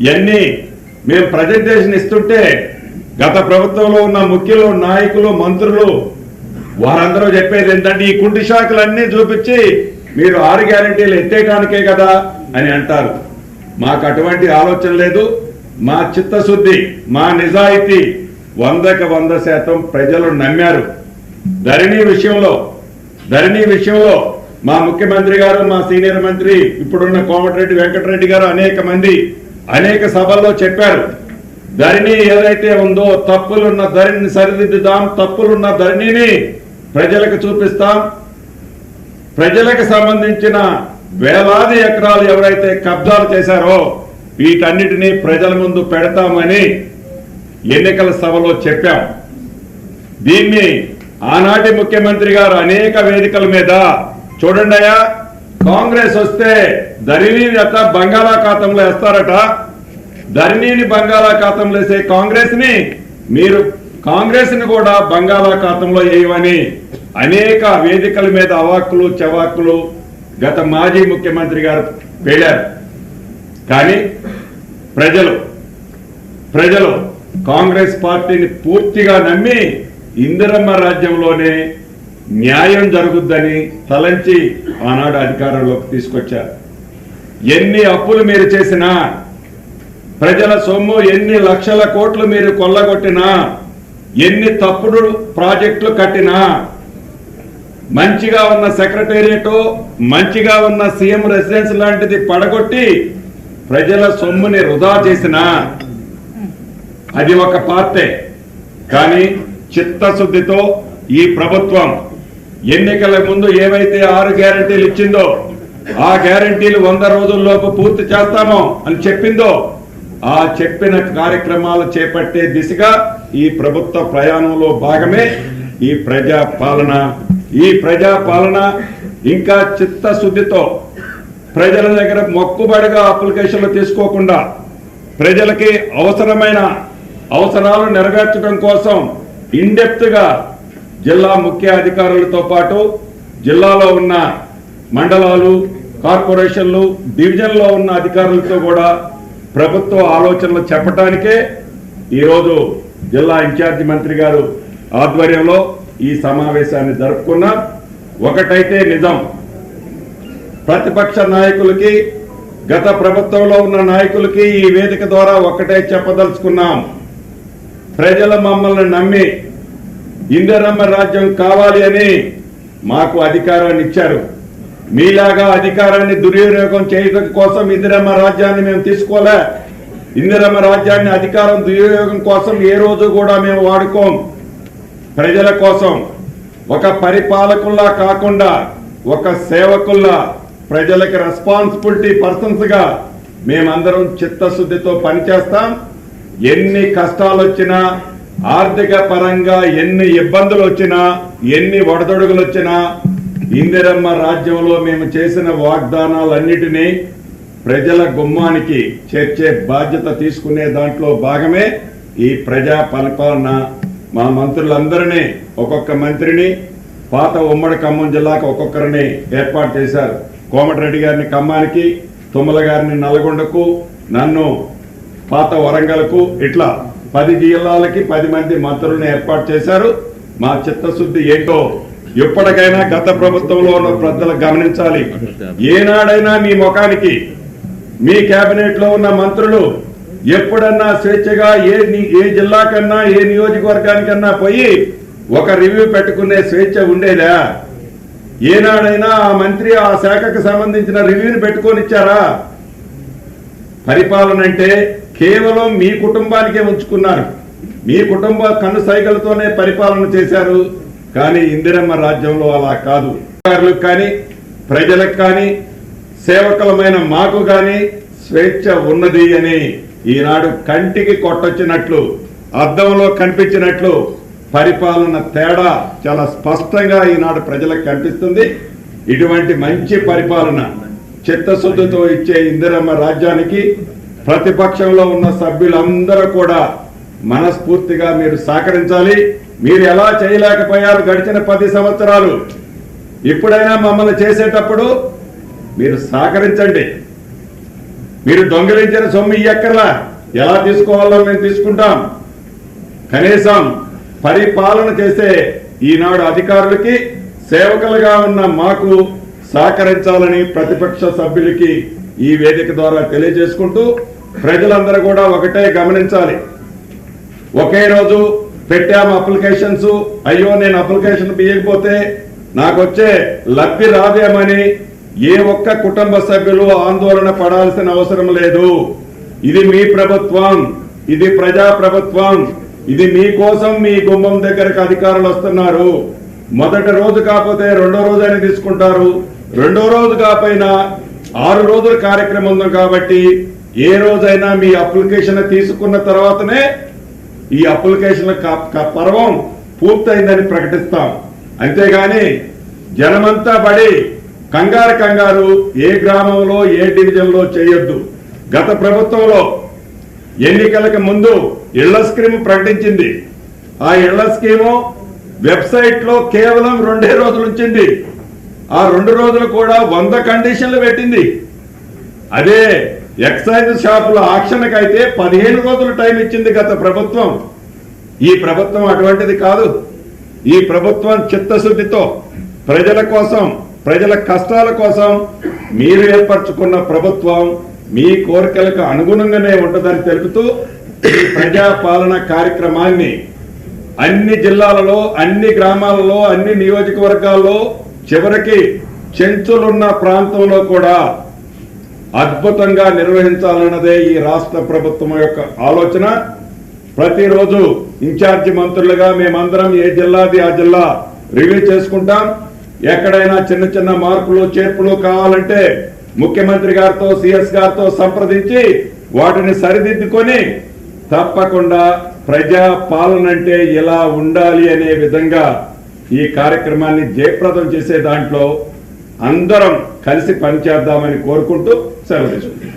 ఇవన్నీ మేము ప్రజెంటేషన్ ఇస్తుంటే గత ప్రభుత్వంలో ఉన్న ముఖ్యులు, నాయకులు, మంత్రులు వారందరూ చెప్పేది ఏంటంటే ఈ కుంటి శాఖలన్నీ చూపించి మీరు 6 గ్యారెంటీలు ఎత్తేయడానికే కదా అని అంటారు. మాకు అటువంటి ఆలోచన లేదు. మా చిత్తశుద్ధి, మా నిజాయితీ 100% ప్రజలు నమ్మారు. ధరణి విషయంలో మా ముఖ్యమంత్రి గారు, మా సీనియర్ మంత్రి ఇప్పుడున్న కోమటిరెడ్డి వెంకటరెడ్డి గారు అనేక సభల్లో చెప్పారు. ధరణి ఏదైతే ఉందో తప్పులున్న ధరణిని సరిదిద్దుదాం, తప్పులున్న ధరణిని ప్రజలకు చూపిస్తాం. ప్రజలకు సంబంధించిన వేలాది ఎకరాలు ఎవరైతే కబ్జాలు చేశారో వీటన్నిటినీ ప్రజల ముందు పెడతామని ఎన్నికల సభలో చెప్పాం. దీన్ని ఆనాటి ముఖ్యమంత్రి గారు అనేక వేదికల మీద చూడండి అయ్యా, కాంగ్రెస్ వస్తే ధరణిని బంగాళాఖాతంలో వేస్తారట. ధరణిని బంగాళాఖాతంలో వేసే కాంగ్రెస్ ని కూడా బంగాళాఖాతంలో వేయమని అనేక వేదికల మీద అవాక్కులు చవాక్కులు గత మాజీ ముఖ్యమంత్రి గారు పేలారు. కానీ ప్రజలు కాంగ్రెస్ పార్టీని పూర్తిగా నమ్మి ఇందిరమ్మ రాజ్యంలోనే న్యాయం జరుగుద్దని తలంచి ఆనాడు అధికారంలోకి తీసుకొచ్చారు. ఎన్ని అప్పులు మీరు చేసినా, ప్రజల సొమ్ము ఎన్ని లక్షల కోట్లు మీరు కొల్లగొట్టినా, ఎన్ని తప్పుడు ప్రాజెక్టులు కట్టినా, మంచిగా ఉన్న సెక్రటేరియట్, మంచిగా ఉన్న సీఎం రెసిడెన్స్ లాంటిది పడగొట్టి ప్రజల సొమ్ముని వృధా చేసినా అది ఒక పార్టీ. కానీ చిత్తశుద్ధితో ఈ ప్రభుత్వం ఎన్నికల ముందు ఏవైతే 6 గ్యారెంటీలు ఇచ్చిందో ఆ గ్యారెంటీలు 100 రోజుల్లోపు పూర్తి చేస్తామో అని చెప్పిందో ఆ చెప్పిన కార్యక్రమాలు చేపట్టే దిశగా ఈ ప్రభుత్వ ప్రయాణంలో భాగమే ఈ ప్రజాపాలన. ఇంకా చిత్తశుద్ధితో ప్రజల దగ్గర మొక్కుబడిగా అప్లికేషన్లు తీసుకోకుండా ప్రజలకి అవసరాలు నెరవేర్చడం కోసం ఇన్డెప్త్ గా జిల్లా ముఖ్య అధికారులతో పాటు జిల్లాలో ఉన్న మండలాలు, కార్పొరేషన్లు, డివిజన్లో ఉన్న అధికారులతో కూడా ప్రభుత్వ ఆలోచనలు చెప్పడానికే ఈరోజు జిల్లా ఇన్ఛార్జి మంత్రి గారు ఆధ్వర్యంలో ఈ సమావేశాన్ని జరుపుకున్నాం. ఒకటైతే నిజం, ప్రతిపక్ష నాయకులకి, గత ప్రభుత్వంలో ఉన్న నాయకులకి ఈ వేదిక ద్వారా ఒకటే చెప్పదలుచుకున్నాం. ప్రజలు మమ్మల్ని నమ్మి ఇందిరమ్మ రాజ్యం కావాలి అని మాకు అధికారాన్ని ఇచ్చారు. మీలాగా అధికారాన్ని దుర్వినియోగం చేయడం కోసం ఇందిరమ్మ రాజ్యాన్ని మేము తీసుకోలే. ఇందిరమ్మ రాజ్యాన్ని అధికారం దుర్వినియోగం కోసం ఏ రోజు కూడా మేము వాడుకోం. ప్రజల కోసం ఒక పరిపాలకుల్లా కాకుండా ఒక సేవకుల్లా, ప్రజలకి రెస్పాన్సిబిలిటీ పర్సన్స్ గా మేమందరం చిత్తశుద్ధితో పనిచేస్తాం. ఎన్ని కష్టాలు వచ్చినా, ఆర్థిక పరంగా ఎన్ని ఇబ్బందులు వచ్చినా, ఎన్ని ఒడదొడుగులు వచ్చినా ఇందిరమ్మ రాజ్యంలో మేము చేసిన వాగ్దానాలన్నిటినీ ప్రజల గుమ్మానికి చేర్చే బాధ్యత తీసుకునే దాంట్లో భాగమే ఈ ప్రజా పరిపాలన. మా మంత్రులందరినీ, ఒక్కొక్క మంత్రిని పాత ఉమ్మడి ఖమ్మం జిల్లాకు ఒక్కొక్కరిని ఏర్పాటు చేశారు. కోమటిరెడ్డి గారిని ఖమ్మానికి, తుమ్మల గారిని నల్గొండకు, నన్ను పాత వరంగల్కు, ఇట్లా 10 జిల్లాలకి 10 మంది మంత్రులను ఏర్పాటు చేశారు. మా చిత్తశుద్ధి ఏంటో ఎప్పటికైనా గత ప్రభుత్వంలో ఉన్న ప్రజలు గమనించాలి. ఏనాడైనా మీ ముఖానికి మీ కేబినెట్ లో ఉన్న మంత్రులు ఎప్పుడన్నా స్వేచ్ఛగా ఏ జిల్లా కన్నా, ఏ నియోజకవర్గానికన్నా పోయి ఒక రివ్యూ పెట్టుకునే స్వేచ్ఛ ఉండేదా? ఏనాడైనా ఆ మంత్రి ఆ శాఖకు సంబంధించిన రివ్యూని పెట్టుకొని ఇచ్చారా? పరిపాలన అంటే కేవలం మీ కుటుంబానికే ఉంచుకున్నారు. మీ కుటుంబ కన్ను సైకిల్తోనే పరిపాలన చేశారు. కానీ ఇందిరమ్మ రాజ్యంలో అలా కాదు. అధికారులకు కానీ, ప్రజలకు కానీ, సేవకులమైన మాకు కానీ స్వేచ్ఛ ఉన్నది అని ఈనాడు కంటికి కొట్టొచ్చినట్లు, అద్దంలో కనిపించినట్లు పరిపాలన తేడా చాలా స్పష్టంగా ఈనాడు ప్రజలకు కనిపిస్తుంది. ఇటువంటి మంచి పరిపాలన చిత్తశుద్ధితో ఇచ్చే ఇందిరమ్మ రాజ్యానికి ప్రతిపక్షంలో ఉన్న సభ్యులందరూ కూడా మనస్ఫూర్తిగా మీరు సహకరించాలి. మీరు ఎలా చేయలేకపోయారు గడిచిన 10 సంవత్సరాలు, ఇప్పుడైనా మమ్మల్ని చేసేటప్పుడు మీరు సహకరించండి. మీరు దొంగిలించిన సొమ్ము ఇయ్యక్కర్లా, ఎలా తీసుకోవాలో మేము తీసుకుంటాం. కనీసం పరిపాలన చేసే ఈనాడు అధికారులకి సేవకులుగా ఉన్న మాకు సహకరించాలని ప్రతిపక్ష సభ్యులకి ఈ వేదిక ద్వారా తెలియజేసుకుంటూ, ప్రజలందరూ కూడా ఒకటే గమనించాలి. ఒకే రోజు పెట్టాము అప్లికేషన్స్, అయ్యో నేను అప్లికేషన్ తీయకపోతే నాకు వచ్చే లబ్ధి రాదేమని ఏ ఒక్క కుటుంబ సభ్యులు ఆందోళన పడాల్సిన అవసరం లేదు. ఇది మీ ప్రభుత్వం, ఇది ప్రజా ప్రభుత్వం, ఇది మీకోసం మీ గుమ్మం దగ్గరకు అధికారులు వస్తున్నారు. మొదటి రోజు కాకపోతే రెండో రోజు అని తీసుకుంటారు, రెండో రోజు కాకపోయినా 6 రోజుల కార్యక్రమం ఉంది కాబట్టి ఏ రోజైనా మీ అప్లికేషన్ తీసుకున్న తర్వాతనే ఈ అప్లికేషన్ పర్వం పూర్తయిందని ప్రకటిస్తాం. అంతేగాని జనమంతా పడి కంగారు ఏ గ్రామంలో ఏ డివిజన్లో చేయొద్దు. గత ప్రభుత్వంలో ఎన్నికలకు ముందు ఇళ్ల స్కీమ్ ప్రకటించింది. ఆ ఇళ్ల స్కీము వెబ్సైట్ లో కేవలం 2 రోజులు ఉంచింది. ఆ 2 రోజులు కూడా 100 కండిషన్లు పెట్టింది. అదే ఎక్సైజ్ షాపుల ఆక్షన్కి అయితే 15 రోజులు టైం ఇచ్చింది గత ప్రభుత్వం. ఈ ప్రభుత్వం అటువంటిది కాదు. ఈ ప్రభుత్వం చిత్తశుద్ధితో ప్రజల కోసం, ప్రజల కష్టాల కోసం మీరు ఏర్పరచుకున్న ప్రభుత్వం మీ కోరికలకు అనుగుణంగానే ఉంటుందని తెలుపుతూ ఈ ప్రజాపాలన కార్యక్రమాన్ని అన్ని జిల్లాలలో, అన్ని గ్రామాలలో, అన్ని నియోజకవర్గాల్లో, చివరికి చెంచులున్న ప్రాంతంలో కూడా అద్భుతంగా నిర్వహించాలన్నదే ఈ రాష్ట్ర ప్రభుత్వం యొక్క ఆలోచన. ప్రతిరోజు ఇన్ఛార్జి మంత్రులుగా మేమందరం ఏ జిల్లాది ఆ జిల్లా రివ్యూ చేసుకుంటాం. ఎక్కడైనా చిన్న మార్పులు చేర్పులు కావాలంటే ముఖ్యమంత్రి గారితో, సిఎస్ గారితో సంప్రదించి వాటిని సరిదిద్దుకొని తప్పకుండా ప్రజా పాలన అంటే ఎలా ఉండాలి అనే విధంగా ఈ కార్యక్రమాన్ని జయప్రదం చేసే దాంట్లో అందరం కలిసి పనిచేద్దామని కోరుకుంటూ సెలవు తీసుకుంటాం.